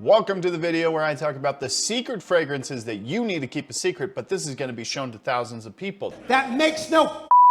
Welcome to the video where I talk about the secret fragrances that you need to keep a secret, but this is going to be shown to thousands of people. That makes no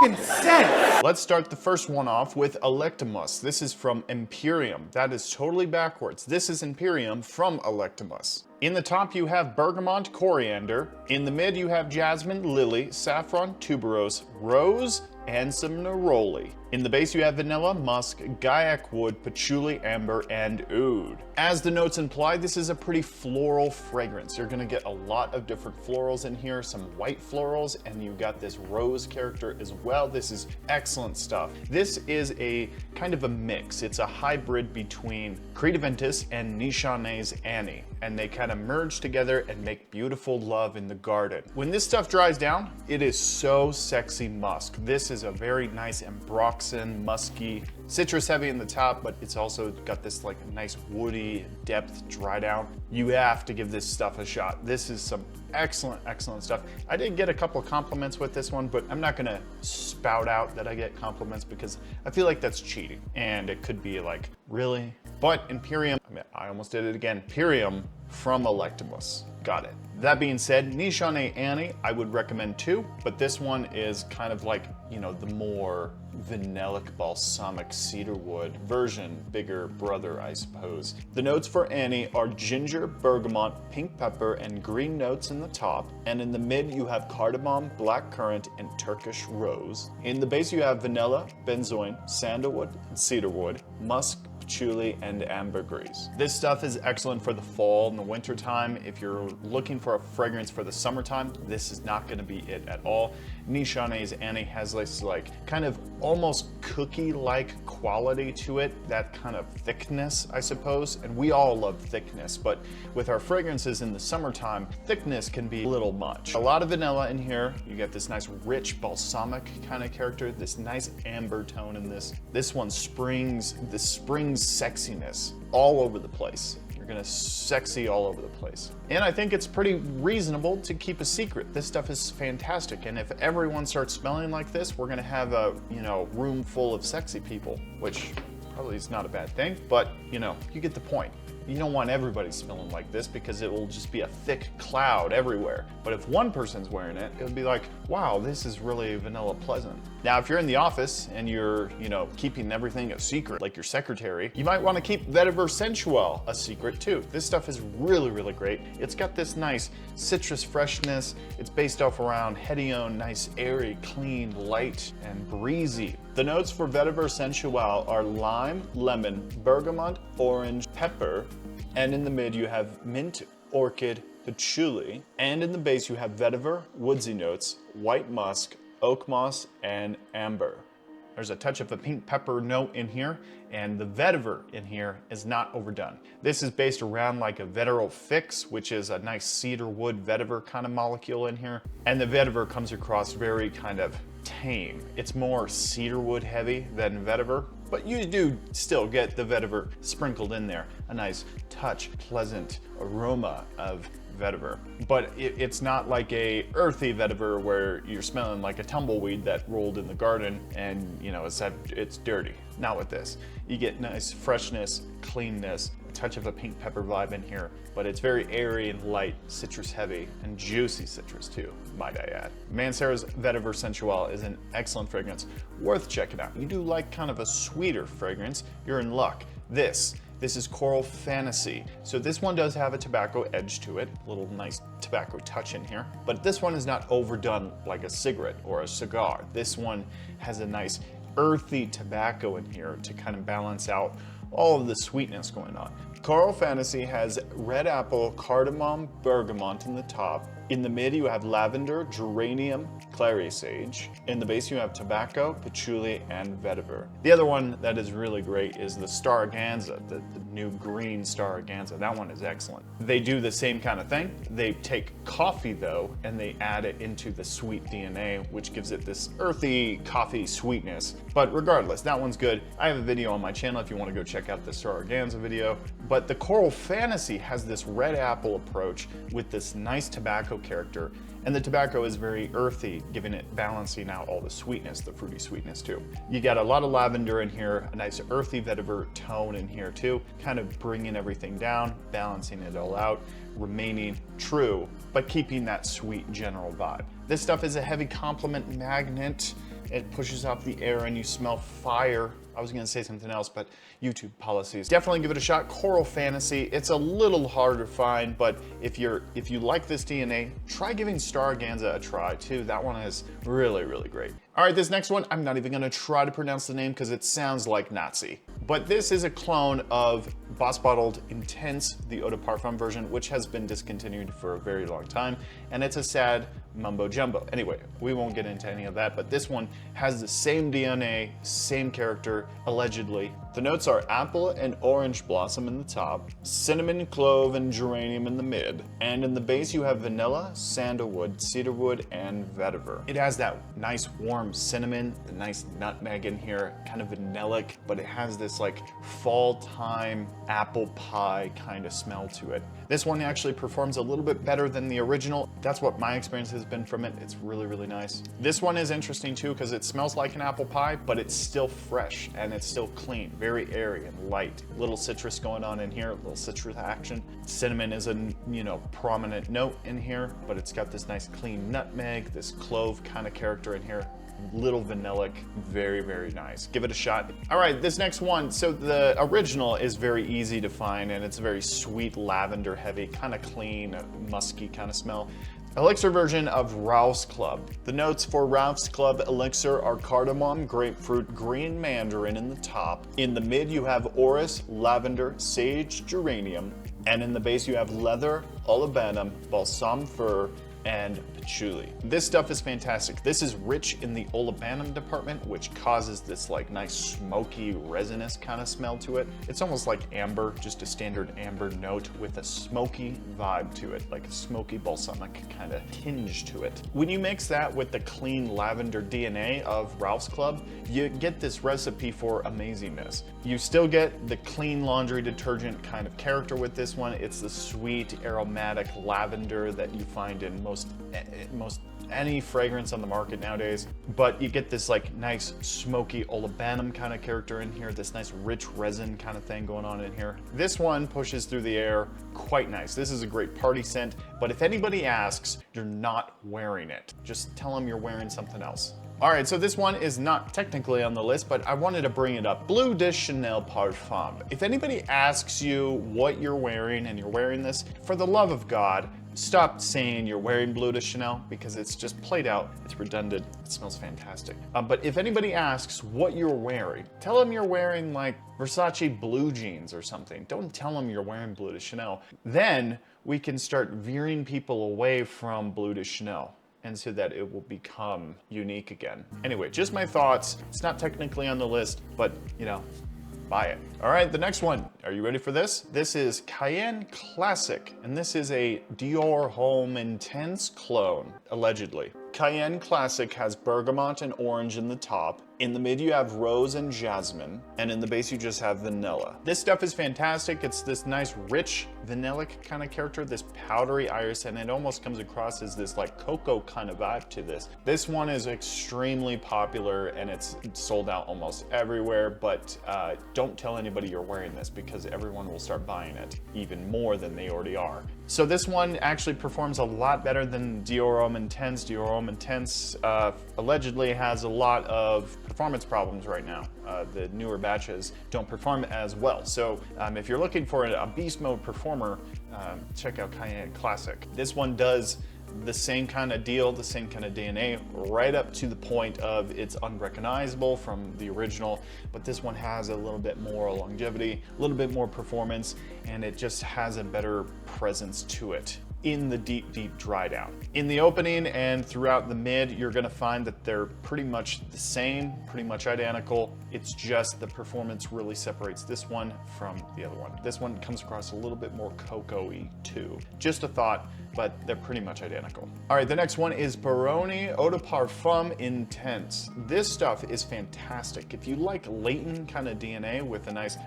f***ing sense! Let's start the first one off with Electimus. This is from Imperium. That is totally backwards. This is Imperium from Electimus. In the top you have bergamot, coriander. In the mid you have jasmine, lily, saffron, tuberose, rose, and some neroli. In the base you have vanilla, musk, guaiac wood, patchouli, amber, and oud. As the notes imply, this is a pretty floral fragrance. You're gonna get a lot of different florals in here, some white florals, and you've got this rose character as well. This is excellent stuff. This is a kind of a mix. It's a hybrid between Crediventis and Nichane's Annie, and they kind of merge together and make beautiful love in the garden. When this stuff dries down, it is so sexy musk. This is a very nice ambroxan, musky, citrus heavy in the top, but it's also got this like nice woody depth dry down. You have to give this stuff a shot. This is some excellent, excellent stuff. I did get a couple of compliments with this one, but I'm not gonna spout out that I get compliments because I feel like that's cheating. And it could be like, really? But Imperium, I almost did it again. Imperium from Electimus. Got it. That being said, Nichane Annie, I would recommend too, but this one is kind of like, you know, the more vanillic balsamic cedarwood version, bigger brother, I suppose. The notes for Annie are ginger, bergamot, pink pepper, and green notes in the top, and in the mid you have cardamom, black currant, and Turkish rose. In the base you have vanilla, benzoin, sandalwood, and cedarwood, musk, patchouli, and ambergris. This stuff is excellent for the fall and the winter time. If you're looking for a fragrance for the summertime, this is not gonna be it at all. Nichane's Annie has this like kind of almost cookie-like quality to it, that kind of thickness, I suppose. And we all love thickness, but with our fragrances in the summertime, thickness can be a little much. A lot of vanilla in here. You get this nice rich balsamic kind of character, this nice amber tone in this. This one springs sexiness all over the place. You're gonna sexy all over the place. And I think it's pretty reasonable to keep a secret. This stuff is fantastic. And if everyone starts smelling like this, we're gonna have a, you know, room full of sexy people, which probably is not a bad thing, but you know, you get the point. You don't want everybody smelling like this because it will just be a thick cloud everywhere. But if one person's wearing it, it would be like, wow, this is really vanilla pleasant. Now, if you're in the office and you're, you know, keeping everything a secret, like your secretary, you might want to keep Vetiver Sensual a secret too. This stuff is really, really great. It's got this nice citrus freshness. It's based off around Hedione, nice, airy, clean, light, and breezy. The notes for Vetiver Sensual are lime, lemon, bergamot, orange, pepper, and in the mid you have mint, orchid, patchouli, and in the base you have vetiver, woodsy notes, white musk, oak moss, and amber. There's a touch of a pink pepper note in here, and the vetiver in here is not overdone. This is based around like a veteryl fix, which is a nice cedar wood vetiver kind of molecule in here, and the vetiver comes across very kind of tame. It's more cedarwood heavy than vetiver, but you do still get the vetiver sprinkled in there. A nice touch, pleasant aroma of vetiver. But it's not like a earthy vetiver where you're smelling like a tumbleweed that rolled in the garden and, you know, it's dirty. Not with this. You get nice freshness, cleanness, a touch of a pink pepper vibe in here, but it's very airy and light, citrus heavy, and juicy citrus too, might I add. Mancera's Vetiver Sensual is an excellent fragrance, worth checking out. You do like kind of a sweeter fragrance, you're in luck. This is Coral Fantasy. So this one does have a tobacco edge to it, a little nice tobacco touch in here, but this one is not overdone like a cigarette or a cigar. This one has a nice earthy tobacco in here to kind of balance out all of the sweetness going on. Coral Fantasy has red apple, cardamom, bergamot in the top. In the mid you have lavender, geranium, clary sage. In the base you have tobacco, patchouli, and vetiver. The other one that is really great is the Star Organza, the new green Star Organza. That one is excellent. They do the same kind of thing. They take coffee though, and they add it into the sweet DNA, which gives it this earthy coffee sweetness. But regardless, that one's good. I have a video on my channel if you want to go check out the Star Organza video. But the Coral Fantasy has this red apple approach with this nice tobacco character, And the tobacco is very earthy, giving it, balancing out all the sweetness, the fruity sweetness too. You got a lot of lavender in here, a nice earthy vetiver tone in here too, kind of bringing everything down, balancing it all out, remaining true, but keeping that sweet general vibe. This stuff is a heavy complement magnet. It pushes off the air and you smell fire. I was gonna say something else, but YouTube policies. Definitely give it a shot. Coral Fantasy. It's a little hard to find, but if you like this DNA, try giving Starganza a try too. That one is really, really great. All right, this next one, I'm not even gonna try to pronounce the name because it sounds like Nazi. But this is a clone of Boss Bottled Intense, the Eau de Parfum version, which has been discontinued for a very long time, and it's a sad mumbo jumbo. Anyway, we won't get into any of that, but this one has the same DNA, same character, allegedly. The notes are apple and orange blossom in the top, cinnamon, clove, and geranium in the mid, and in the base you have vanilla, sandalwood, cedarwood, and vetiver. It has that nice warm cinnamon, the nice nutmeg in here, kind of vanillic, but it has this like fall time apple pie kind of smell to it. This one actually performs a little bit better than the original. That's what my experience has been from it. It's really, really nice. This one is interesting too because it smells like an apple pie, but it's still fresh and it's still clean, very airy and light. Little citrus going on in here, a little citrus action. Cinnamon is a, prominent note in here, but it's got this nice clean nutmeg, this clove kind of character in here. Little vanillic, very, very nice. Give it a shot. All right, this next one. So the original is very easy to find and it's very sweet, lavender heavy, kind of clean, musky kind of smell. Elixir version of Ralph's Club. The notes for Ralph's Club Elixir are cardamom, grapefruit, green mandarin in the top. In the mid you have orris, lavender, sage, geranium. And in the base you have leather, olibanum, balsam fir, and patchouli. This stuff is fantastic. This is rich in the olibanum department, which causes this like nice smoky resinous kind of smell to it. It's almost like amber, just a standard amber note with a smoky vibe to it, like a smoky balsamic kind of tinge to it. When you mix that with the clean lavender DNA of Ralph's Club, you get this recipe for amazingness. You still get the clean laundry detergent kind of character with this one. It's the sweet aromatic lavender that you find in most any fragrance on the market nowadays, but you get this like nice smoky olibanum kind of character in here, this nice rich resin kind of thing going on in here. This one pushes through the air quite nice. This is a great party scent, but if anybody asks, you're not wearing it. Just tell them you're wearing something else. All right, so this one is not technically on the list, but I wanted to bring it up. Bleu de Chanel Parfum. If anybody asks you what you're wearing and you're wearing this, for the love of God, stop saying you're wearing Bleu de Chanel because it's just played out, it's redundant, it smells fantastic. But if anybody asks what you're wearing, tell them you're wearing like Versace blue jeans or something. Don't tell them you're wearing Bleu de Chanel. Then we can start veering people away from Bleu de Chanel, and so that it will become unique again. Anyway, just my thoughts. It's not technically on the list, but buy it. All right, the next one. Are you ready for this? This is Cayenne Classic, and this is a Dior Homme Intense clone, allegedly. Cayenne Classic has bergamot and orange in the top. In the mid you have rose and jasmine, and in the base you just have vanilla. This stuff is fantastic. It's this nice rich vanillic kind of character, this powdery iris, and it almost comes across as this like cocoa kind of vibe to this. This one is extremely popular and it's sold out almost everywhere, but don't tell anybody you're wearing this because everyone will start buying it even more than they already are. So this one actually performs a lot better than Dior Homme Intense. Dior Homme Intense allegedly has a lot of performance problems right now. The newer batches don't perform as well. So if you're looking for a beast mode performer, check out Cayenne Classic. This one does the same kind of deal, the same kind of DNA, right up to the point of it's unrecognizable from the original, but this one has a little bit more longevity, a little bit more performance, and it just has a better presence to it in the deep, deep dry down. In the opening and throughout the mid, you're gonna find that they're pretty much the same, pretty much identical. It's just the performance really separates this one from the other one. This one comes across a little bit more cocoa-y too. Just a thought, but they're pretty much identical. All right, the next one is Peroni Eau de Parfum Intense. This stuff is fantastic. If you like Layton kind of DNA with a nice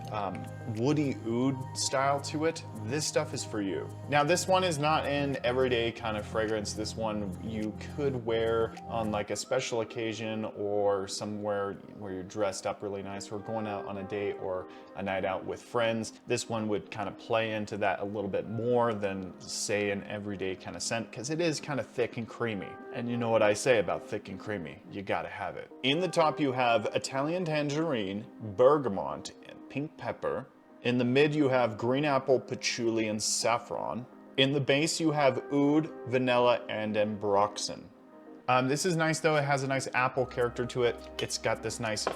woody oud style to it, this stuff is for you. Now, this one is not an everyday kind of fragrance. This one you could wear on like a special occasion or somewhere where you're dressed up really nice or going out on a date or a night out with friends. This one would kind of play into that a little bit more than say an everyday kind of scent, because it is kind of thick and creamy. And you know what I say about thick and creamy, you gotta have it. In the top you have Italian tangerine, bergamot, and pink pepper. In the mid you have green apple, patchouli, and saffron. In the base you have oud, vanilla, and ambroxan. This is nice though. It has a nice apple character to it. It's got this nice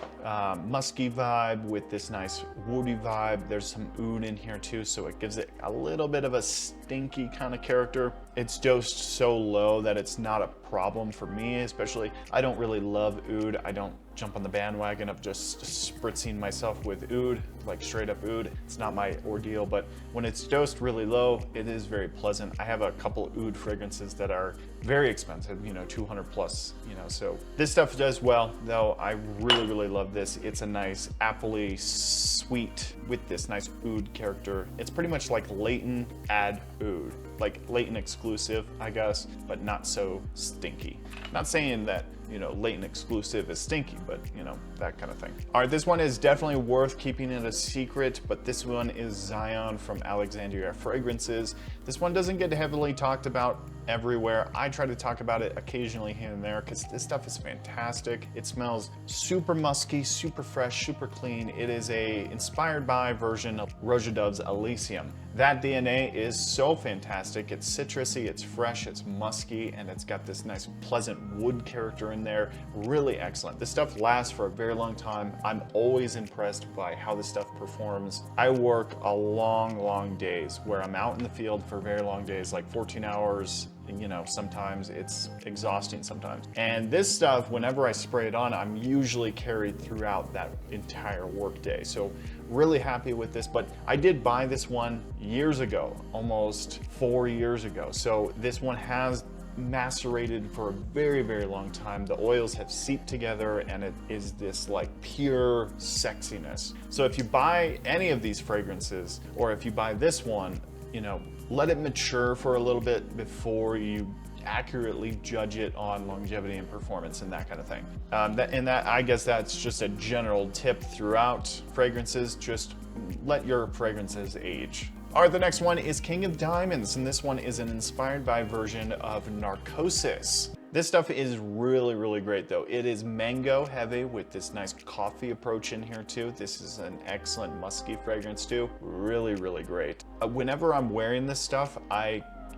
musky vibe with this nice woody vibe. There's some oud in here too, so it gives it a little bit of a stinky kind of character. It's dosed so low that it's not a problem for me, especially. I don't really love oud. I don't jump on the bandwagon of just spritzing myself with oud, like straight up oud. It's not my ordeal, but when it's dosed really low, it is very pleasant. I have a couple oud fragrances that are very expensive, you know, 200 plus, you know, so this stuff does well, though. I really, really love this. It's a nice appley sweet with this nice oud character. It's pretty much like Layton add oud, like Layton exclusive, I guess, but not so stinky. Not saying that, you know, Layton exclusive is stinky, but you know, that kind of thing. All right, this one is definitely worth keeping it a secret, but this one is Zion from Alexandria Fragrances. This one doesn't get heavily talked about everywhere. I try to talk about it occasionally here and there because this stuff is fantastic. It smells super musky, super fresh, super clean. It is a inspired by version of Roja Dove's Elysium. That DNA is so fantastic. It's citrusy, it's fresh, it's musky, and it's got this nice pleasant wood character in there. Really excellent. This stuff lasts for a very long time. I'm always impressed by how this stuff performs. I work a long days where I'm out in the field for very long days, like 14 hours. You know, sometimes it's exhausting sometimes. And this stuff, whenever I spray it on, I'm usually carried throughout that entire workday. So really happy with this, but I did buy this one years ago, almost 4 years ago. So this one has macerated for a very long time. The oils have seeped together and it is this like pure sexiness. So if you buy any of these fragrances, or if you buy this one, you know, let it mature for a little bit before you accurately judge it on longevity and performance and that kind of thing. I guess that's just a general tip throughout fragrances. Just let your fragrances age. All right, the next one is King of Diamonds, and this one is an inspired by version of Narcosis. This stuff is really great though. It is mango heavy with this nice coffee approach in here too. This is an excellent musky fragrance too. Really great. Whenever I'm wearing this stuff,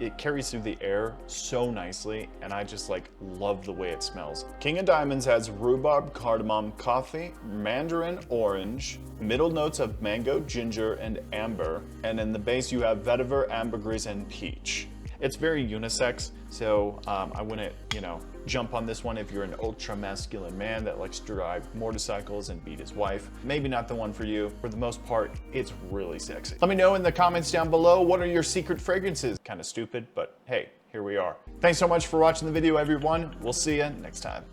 it carries through the air so nicely, and I just like love the way it smells. King of Diamonds has rhubarb, cardamom, coffee, mandarin, orange, middle notes of mango, ginger, and amber, and in the base you have vetiver, ambergris, and peach. It's very unisex, so I wouldn't, you know, jump on this one if you're an ultra masculine man that likes to drive motorcycles and beat his wife. Maybe not the one for you. For the most part, it's really sexy. Let me know in the comments down below, what are your secret fragrances? Kind of stupid, but hey, here we are. Thanks so much for watching the video, everyone. We'll see you next time.